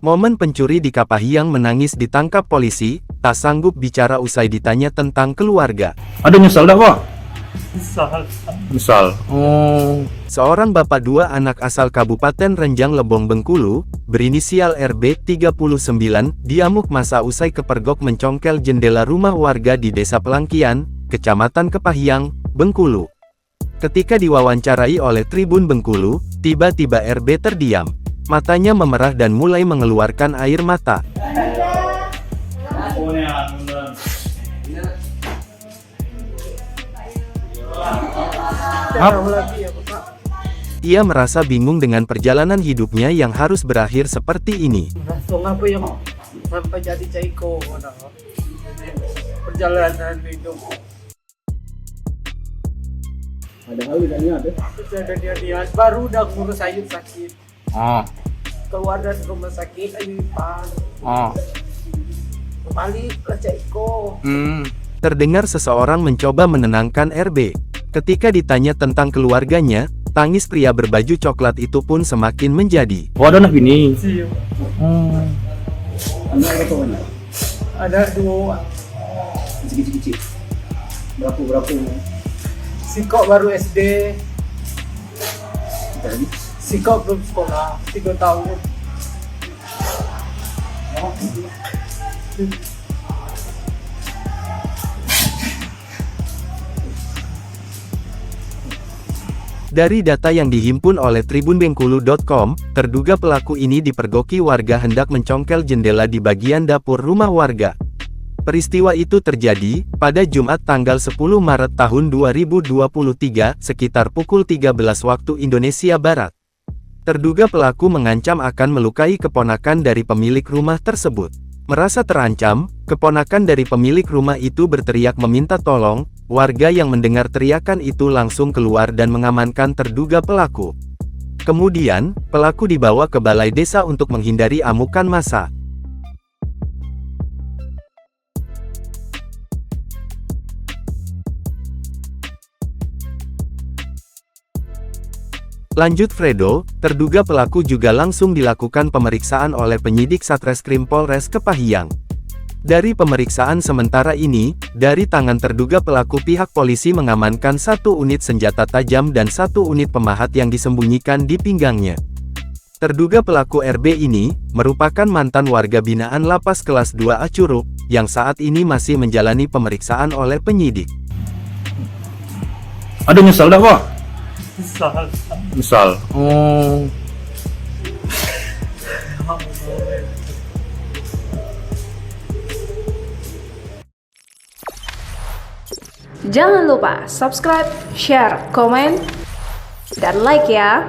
Momen pencuri di Kapahiang menangis ditangkap polisi, tak sanggup bicara usai ditanya tentang keluarga. Ada nyesal dah, Pak? Nyesal. Seorang bapak dua anak asal Kabupaten Renjang Lebong Bengkulu, berinisial RB 39, diamuk masa usai kepergok mencongkel jendela rumah warga di Desa Pelangkian, Kecamatan Kepahiang, Bengkulu. Ketika diwawancarai oleh Tribun Bengkulu, tiba-tiba RB terdiam. Matanya memerah dan mulai mengeluarkan air mata. Ia merasa bingung dengan perjalanan hidupnya yang harus berakhir seperti ini. Apa yang sampai jadi Caiko? Perjalanan hidup. Ada hal yang ada. Sudah dia baru udah ngurus Ayu sakit. Keluar dari rumah sakit Ayu Ipan. Balik ke Caiko. Terdengar seseorang mencoba menenangkan RB. Ketika ditanya tentang keluarganya, tangis pria berbaju coklat itu pun semakin menjadi. Oh, ada anak bini. Ada dua. Kecil-kecil. Berapa? Siko baru SD. Siko belum sekolah, 3 tahun. Dari data yang dihimpun oleh tribunbengkulu.com, terduga pelaku ini dipergoki warga hendak mencongkel jendela di bagian dapur rumah warga. Peristiwa itu terjadi pada Jumat tanggal 10 Maret tahun 2023, sekitar pukul 13 waktu Indonesia Barat. Terduga pelaku mengancam akan melukai keponakan dari pemilik rumah tersebut. Merasa terancam, keponakan dari pemilik rumah itu berteriak meminta tolong. Warga yang mendengar teriakan itu langsung keluar dan mengamankan terduga pelaku. Kemudian, pelaku dibawa ke balai desa untuk menghindari amukan massa. Lanjut Fredo, terduga pelaku juga langsung dilakukan pemeriksaan oleh penyidik Satreskrim Polres Kepahiang. Dari pemeriksaan sementara ini, dari tangan terduga pelaku pihak polisi mengamankan 1 unit senjata tajam dan 1 unit pemahat yang disembunyikan di pinggangnya. Terduga pelaku RB ini, merupakan mantan warga binaan Lapas Kelas 2 A Curug, yang saat ini masih menjalani pemeriksaan oleh penyidik. Ada nyesal dah, Pak? Nyesal. Jangan lupa subscribe, share, komen, dan like ya.